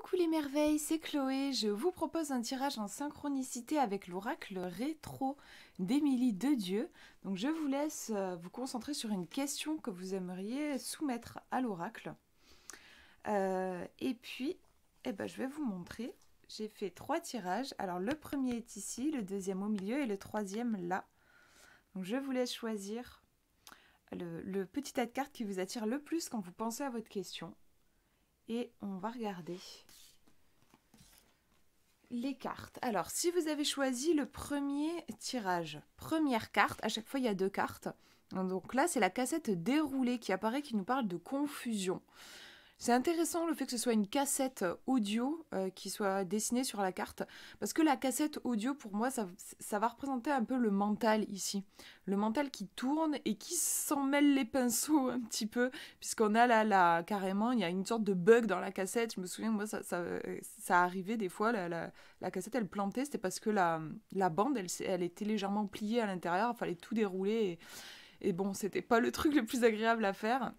Coucou les merveilles, c'est Chloé. Je vous propose un tirage en synchronicité avec l'oracle rétro d'Émilie Dedieu. Donc je vous laisse vous concentrer sur une question que vous aimeriez soumettre à l'oracle. Et puis, je vais vous montrer. J'ai fait 3 tirages. Alors le premier est ici, le deuxième au milieu et le troisième là. Donc je vous laisse choisir le petit tas de cartes qui vous attire le plus quand vous pensez à votre question. Et on va regarder les cartes. Alors, si vous avez choisi le premier tirage, première carte, à chaque fois il y a 2 cartes. Donc là, c'est la cassette déroulée qui apparaît, qui nous parle de confusion. C'est intéressant le fait que ce soit une cassette audio qui soit dessinée sur la carte, parce que la cassette audio, pour moi, ça va représenter un peu le mental ici. Le mental qui tourne et qui s'en mêle les pinceaux un petit peu, puisqu'on a là, carrément, il y a une sorte de bug dans la cassette. Je me souviens, moi, ça arrivait des fois, la cassette, elle plantait, c'était parce que la bande, elle était légèrement pliée à l'intérieur, il fallait tout dérouler, et bon, c'était pas le truc le plus agréable à faire.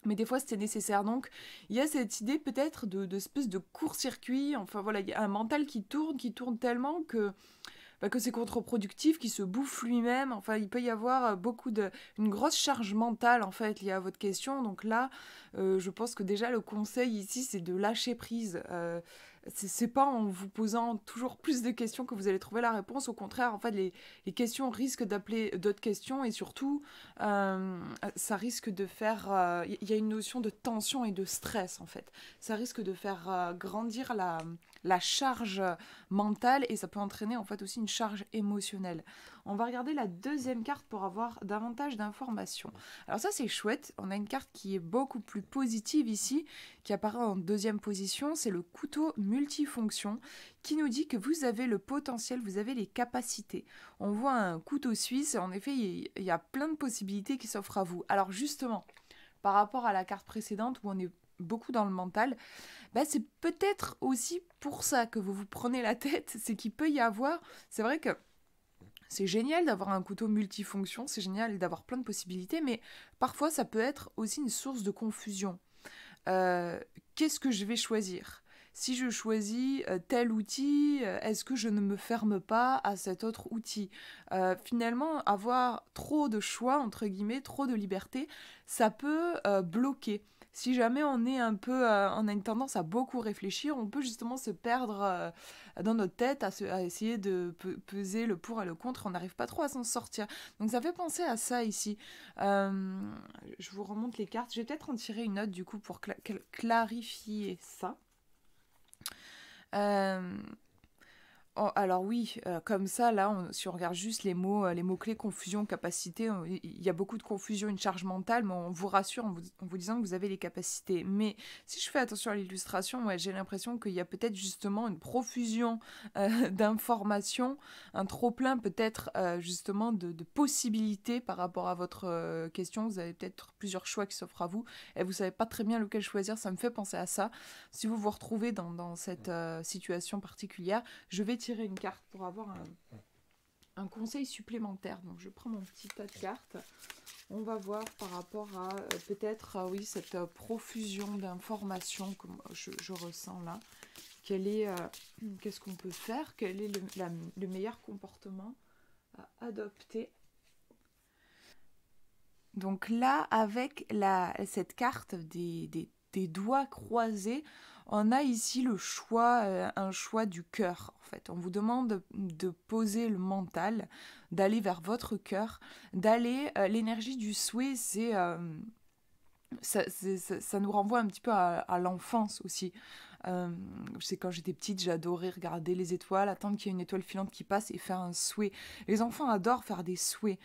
Mais des fois, c'était nécessaire. Donc, il y a cette idée peut-être de espèce de court-circuit. Enfin, voilà, il y a un mental qui tourne tellement que c'est contre-productif, qui se bouffe lui-même. Enfin, il peut y avoir une grosse charge mentale, en fait, liée à votre question. Donc là, je pense que déjà, le conseil ici, c'est de lâcher prise. C'est pas en vous posant toujours plus de questions que vous allez trouver la réponse. Au contraire, en fait, les questions risquent d'appeler d'autres questions et surtout, ça risque de faire... Il y a une notion de tension et de stress, en fait. Ça risque de faire grandir la charge mentale et ça peut entraîner, en fait, aussi une charge émotionnelle. On va regarder la deuxième carte pour avoir davantage d'informations. Alors ça, c'est chouette. On a une carte qui est beaucoup plus positive ici, qui apparaît en deuxième position. C'est le couteau multifonction qui nous dit que vous avez le potentiel, vous avez les capacités. On voit un couteau suisse et en effet, il y a plein de possibilités qui s'offrent à vous. Alors justement, par rapport à la carte précédente où on est beaucoup dans le mental, c'est peut-être aussi pour ça que vous vous prenez la tête. C'est qu'il peut y avoir... C'est vrai que c'est génial d'avoir un couteau multifonction, c'est génial d'avoir plein de possibilités, mais parfois ça peut être aussi une source de confusion. Qu'est-ce que je vais choisir ? Si je choisis tel outil, est-ce que je ne me ferme pas à cet autre outil ? Finalement, avoir trop de choix, entre guillemets, trop de liberté, ça peut bloquer. Si jamais on est on a une tendance à beaucoup réfléchir, on peut justement se perdre dans notre tête, à essayer de peser le pour et le contre, on n'arrive pas trop à s'en sortir. Donc ça fait penser à ça ici. Je vous remonte les cartes. Je vais peut-être en tirer une note du coup pour clarifier ça. Oh, alors oui, comme ça, là, si on regarde juste les mots-clés confusion, capacité, il y a beaucoup de confusion, une charge mentale, mais on vous rassure en vous disant que vous avez les capacités. Mais si je fais attention à l'illustration, j'ai l'impression qu'il y a peut-être justement une profusion d'informations, un trop-plein peut-être justement de possibilités par rapport à votre question. Vous avez peut-être plusieurs choix qui s'offrent à vous et vous ne savez pas très bien lequel choisir. Ça me fait penser à ça. Si vous vous retrouvez dans cette situation particulière, je vais tirer une carte pour avoir un conseil supplémentaire. Donc je prends mon petit tas de cartes. On va voir par rapport à peut-être cette profusion d'informations que je ressens là. Qu'est-ce qu'on peut faire ? Quel est le meilleur comportement à adopter ? Donc là, avec cette carte des doigts croisés, on a ici le choix, un choix du cœur. En fait, on vous demande de poser le mental, d'aller vers votre cœur, d'aller. L'énergie du souhait, ça nous renvoie un petit peu à l'enfance aussi. C'est quand j'étais petite, j'adorais regarder les étoiles, attendre qu'il y ait une étoile filante qui passe et faire un souhait. Les enfants adorent faire des souhaits.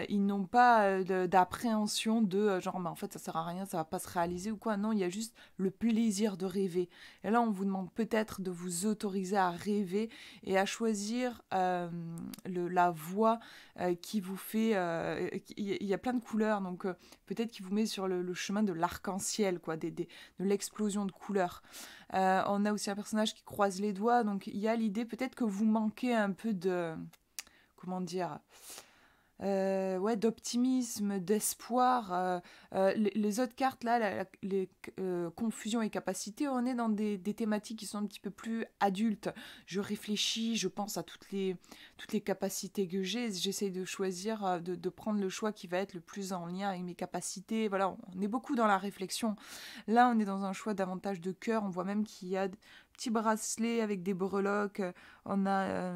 Ils n'ont pas d'appréhension de genre, mais en fait, ça sert à rien, ça va pas se réaliser ou quoi. Non, il y a juste le plaisir de rêver. Et là, on vous demande peut-être de vous autoriser à rêver et à choisir la voie qui vous fait... Il y a plein de couleurs, donc peut-être qui vous met sur le chemin de l'arc-en-ciel, quoi, de l'explosion de couleurs. On a aussi un personnage qui croise les doigts, donc il y a l'idée peut-être que vous manquez un peu de... Comment dire ? ouais, d'optimisme, d'espoir. Les autres cartes, là, les confusion et capacité, on est dans des thématiques qui sont un petit peu plus adultes. Je réfléchis, je pense à toutes les capacités que j'ai. J'essaie de choisir, de prendre le choix qui va être le plus en lien avec mes capacités. Voilà, on est beaucoup dans la réflexion. Là, on est dans un choix davantage de cœur. On voit même qu'il y a petits bracelets avec des breloques, on a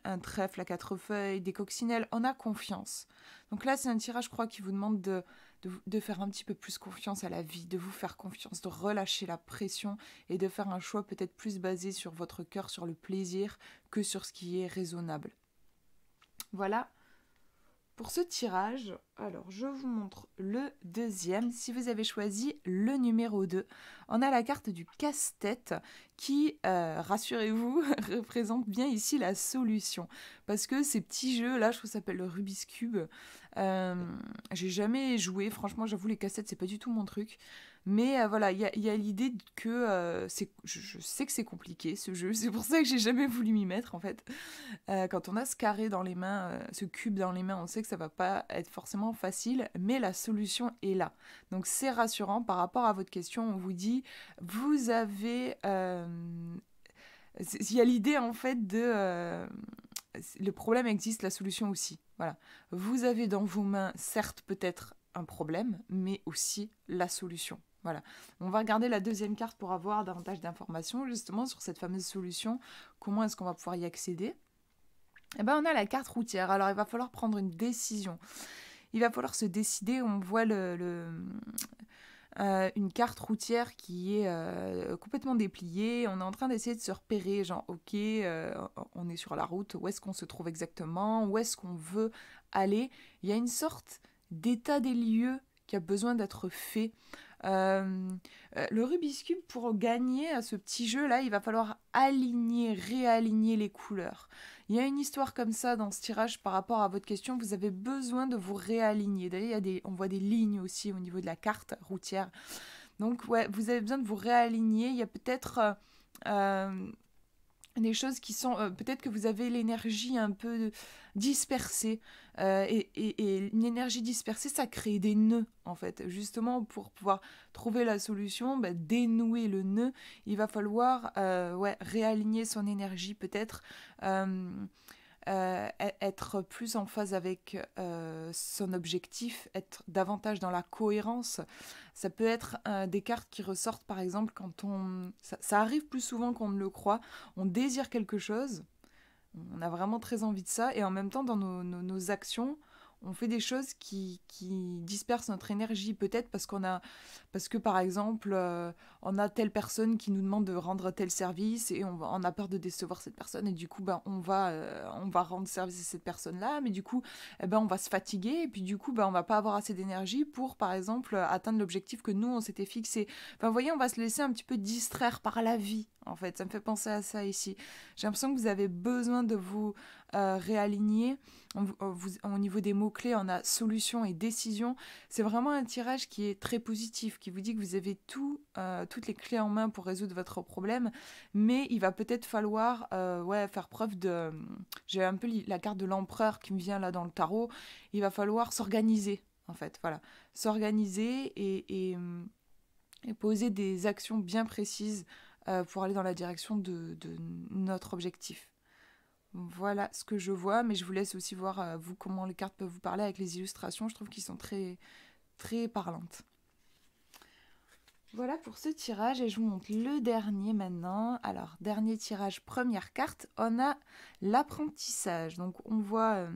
un trèfle à 4 feuilles, des coccinelles, on a confiance. Donc là, c'est un tirage, je crois, qui vous demande de faire un petit peu plus confiance à la vie, de vous faire confiance, de relâcher la pression et de faire un choix peut-être plus basé sur votre cœur, sur le plaisir, que sur ce qui est raisonnable. Voilà. Pour ce tirage, alors je vous montre le deuxième. Si vous avez choisi le numéro 2, on a la carte du casse-tête qui, rassurez-vous, représente bien ici la solution. Parce que ces petits jeux, là, je trouve que ça s'appelle le Rubik's Cube. J'ai jamais joué, franchement, j'avoue, les casse-têtes, c'est pas du tout mon truc. Mais voilà, il y a l'idée que je sais que c'est compliqué ce jeu, c'est pour ça que j'ai jamais voulu m'y mettre en fait. Quand on a ce carré dans les mains, ce cube dans les mains, on sait que ça va pas être forcément facile, mais la solution est là. Donc c'est rassurant par rapport à votre question. On vous dit, vous avez, il y a l'idée en fait de, le problème existe, la solution aussi. Voilà, vous avez dans vos mains, certes peut-être un problème, mais aussi la solution. Voilà. On va regarder la deuxième carte pour avoir davantage d'informations justement sur cette fameuse solution. Comment est-ce qu'on va pouvoir y accéder? Eh ben, on a la carte routière. Alors, il va falloir prendre une décision. Il va falloir se décider. On voit une carte routière qui est complètement dépliée. On est en train d'essayer de se repérer. Genre, ok, on est sur la route. Où est-ce qu'on se trouve exactement? Où est-ce qu'on veut aller? Il y a une sorte d'état des lieux qui a besoin d'être fait. Le Rubik's Cube, pour gagner à ce petit jeu-là, il va falloir réaligner les couleurs. Il y a une histoire comme ça dans ce tirage par rapport à votre question. Vous avez besoin de vous réaligner. D'ailleurs, on voit des lignes aussi au niveau de la carte routière. Donc, ouais, vous avez besoin de vous réaligner. Il y a peut-être des choses qui sont... peut-être que vous avez l'énergie un peu dispersée. Et une énergie dispersée, ça crée des nœuds, en fait. Justement, pour pouvoir trouver la solution, dénouer le nœud, il va falloir réaligner son énergie, peut-être. Être plus en phase avec son objectif, être davantage dans la cohérence. Ça peut être des cartes qui ressortent, par exemple, quand on... Ça arrive plus souvent qu'on ne le croit. On désire quelque chose, on a vraiment très envie de ça, et en même temps, dans nos actions, on fait des choses qui dispersent notre énergie, peut-être parce que par exemple, on a telle personne qui nous demande de rendre tel service et on a peur de décevoir cette personne et du coup, on va rendre service à cette personne-là, mais du coup, on va se fatiguer et puis du coup, on va pas avoir assez d'énergie pour, par exemple, atteindre l'objectif que nous, on s'était fixé. Enfin, vous voyez, on va se laisser un petit peu distraire par la vie, en fait. Ça me fait penser à ça ici. J'ai l'impression que vous avez besoin de vous réaligner. Au niveau des mots-clés, on a solution et décision. C'est vraiment un tirage qui est très positif, qui vous dit que vous avez toutes les clés en main pour résoudre votre problème, mais il va peut-être falloir faire preuve de... J'ai un peu la carte de l'empereur qui me vient là dans le tarot. Il va falloir s'organiser, en fait. Voilà. S'organiser et poser des actions bien précises pour aller dans la direction de notre objectif. Voilà ce que je vois, mais je vous laisse aussi voir, vous, comment les cartes peuvent vous parler avec les illustrations. Je trouve qu'ils sont très, très parlantes. Voilà pour ce tirage, et je vous montre le dernier maintenant. Alors, dernier tirage, première carte, on a l'apprentissage. Donc, on voit,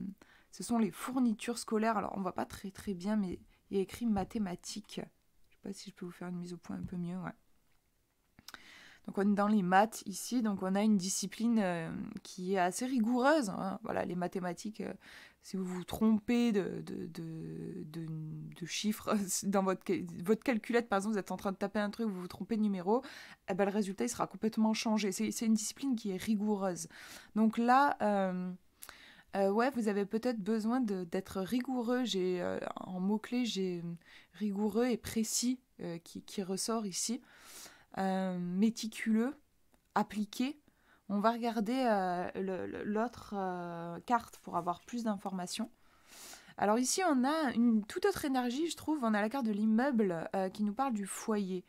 ce sont les fournitures scolaires. Alors, on voit pas très, très bien, mais il y a écrit mathématiques. Je sais pas si je peux vous faire une mise au point un peu mieux, ouais. Donc on est dans les maths ici, donc on a une discipline qui est assez rigoureuse. Hein. Voilà, les mathématiques, si vous vous trompez de chiffres dans votre calculette, par exemple, vous êtes en train de taper un truc, vous vous trompez de numéro, le résultat il sera complètement changé. C'est une discipline qui est rigoureuse. Donc là, vous avez peut-être besoin d'être rigoureux. En mots-clés, j'ai rigoureux et précis qui ressort ici. Méticuleux, appliqué. On va regarder l'autre carte pour avoir plus d'informations. Alors ici, on a une toute autre énergie, je trouve. On a la carte de l'immeuble qui nous parle du foyer.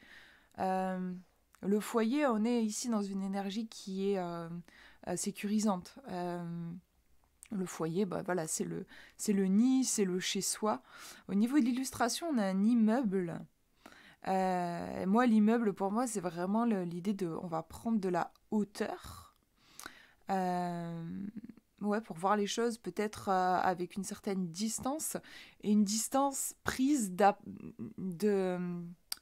Euh, le foyer, on est ici dans une énergie qui est sécurisante. Le foyer, bah voilà, c'est le nid, c'est le chez-soi. Au niveau de l'illustration, on a un immeuble. Moi, l'immeuble, pour moi, c'est vraiment l'idée de... On va prendre de la hauteur. Euh, ouais, pour voir les choses peut-être avec une certaine distance. Et une distance prise de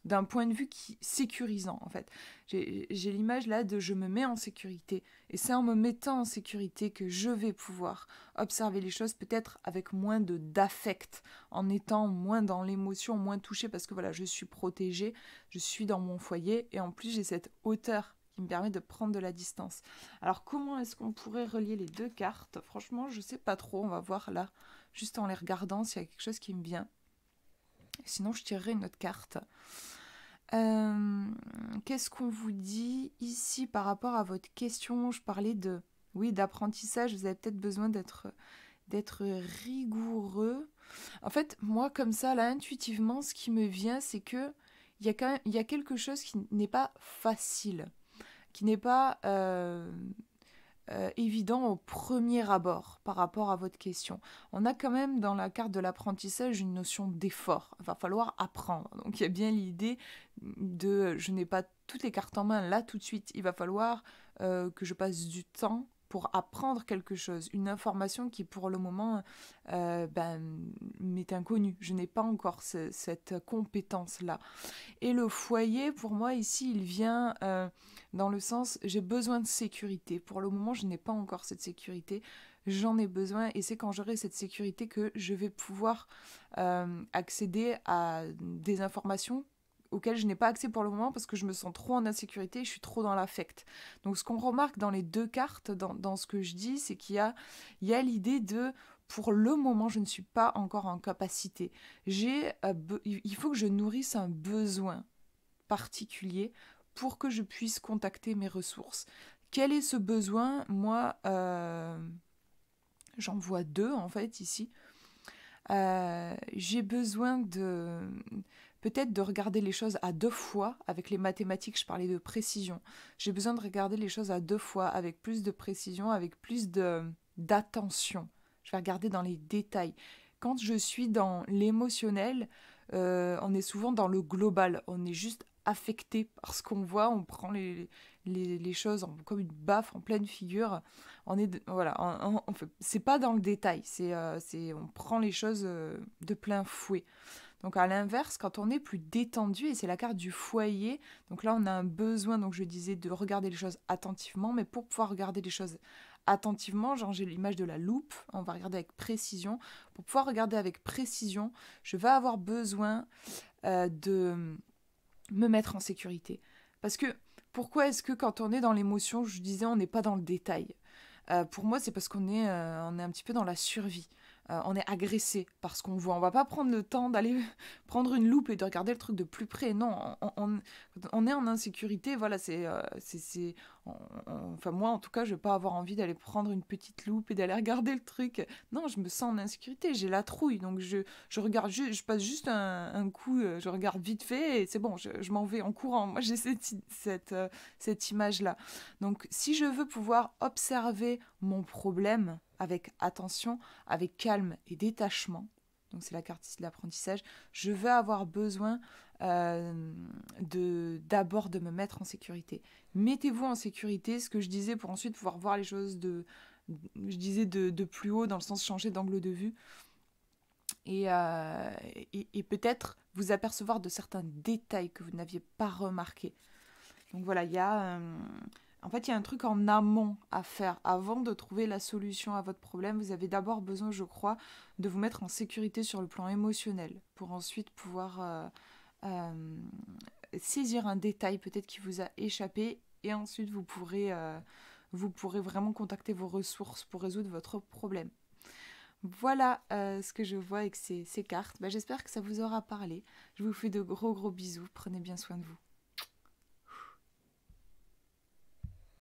d'un point de vue sécurisant, en fait. J'ai l'image là de je me mets en sécurité. Et c'est en me mettant en sécurité que je vais pouvoir observer les choses peut-être avec moins d'affect, en étant moins dans l'émotion, moins touchée, parce que voilà, je suis protégée, je suis dans mon foyer, et en plus j'ai cette hauteur qui me permet de prendre de la distance. Alors comment est-ce qu'on pourrait relier les deux cartes? Franchement, je sais pas trop, on va voir là, juste en les regardant s'il y a quelque chose qui me vient. Sinon, je tirerai une autre carte. Qu'est-ce qu'on vous dit ici par rapport à votre question? Je parlais de, oui, d'apprentissage. Vous avez peut-être besoin d'être rigoureux. En fait, moi, comme ça, là, intuitivement, ce qui me vient, c'est que il y a quelque chose qui n'est pas facile, qui n'est pas évident au premier abord par rapport à votre question. On a quand même dans la carte de l'apprentissage une notion d'effort. Il va falloir apprendre. Donc il y a bien l'idée de je n'ai pas toutes les cartes en main là tout de suite. Il va falloir que je passe du temps pour apprendre quelque chose, une information qui pour le moment m'est inconnue. Je n'ai pas encore cette compétence-là. Et le foyer, pour moi, ici, il vient dans le sens, j'ai besoin de sécurité. Pour le moment, je n'ai pas encore cette sécurité. J'en ai besoin et c'est quand j'aurai cette sécurité que je vais pouvoir accéder à des informations auxquelles je n'ai pas accès pour le moment parce que je me sens trop en insécurité et je suis trop dans l'affect. Donc ce qu'on remarque dans les deux cartes, dans ce que je dis, c'est il y a l'idée de pour le moment, je ne suis pas encore en capacité. Il faut que je nourrisse un besoin particulier pour que je puisse contacter mes ressources. Quel est ce besoin? Moi, j'en vois deux en fait ici. J'ai besoin de peut-être de regarder les choses à deux fois. Avec les mathématiques, je parlais de précision. J'ai besoin de regarder les choses à deux fois, avec plus de précision, avec plus d'attention. Je vais regarder dans les détails. Quand je suis dans l'émotionnel, on est souvent dans le global. On est juste affecté par ce qu'on voit. On prend les choses comme une baffe en pleine figure. Voilà, c'est pas dans le détail. On prend les choses de plein fouet. Donc à l'inverse, quand on est plus détendu, et c'est la carte du foyer, donc là on a un besoin, donc je disais, de regarder les choses attentivement, mais pour pouvoir regarder les choses attentivement, genre j'ai l'image de la loupe, on va regarder avec précision. Pour pouvoir regarder avec précision, je vais avoir besoin de me mettre en sécurité. Parce que pourquoi est-ce que quand on est dans l'émotion, je disais on n'est pas dans le détail? Pour moi, c'est parce on est un petit peu dans la survie. On est agressé par ce qu'on voit. On va pas prendre le temps d'aller prendre une loupe et de regarder le truc de plus près. Non, on est en insécurité. Voilà, enfin moi, en tout cas, je vais pas avoir envie d'aller prendre une petite loupe et d'aller regarder le truc. Non, je me sens en insécurité. J'ai la trouille, donc je regarde, je passe juste un coup, je regarde vite fait et c'est bon. Je m'en vais en courant. Moi, j'ai cette image-là. Donc, si je veux pouvoir observer mon problème avec attention, avec calme et détachement, donc c'est la carte ici de l'apprentissage, je vais avoir besoin d'abord de me mettre en sécurité. Mettez-vous en sécurité, ce que je disais, pour ensuite pouvoir voir les choses de plus haut, dans le sens changer d'angle de vue, et peut-être vous apercevoir de certains détails que vous n'aviez pas remarqués. Donc voilà, en fait, il y a un truc en amont à faire. Avant de trouver la solution à votre problème, vous avez d'abord besoin, je crois, de vous mettre en sécurité sur le plan émotionnel pour ensuite pouvoir saisir un détail peut-être qui vous a échappé et ensuite vous pourrez vraiment contacter vos ressources pour résoudre votre problème. Voilà ce que je vois avec ces cartes. J'espère que ça vous aura parlé. Je vous fais de gros bisous. Prenez bien soin de vous.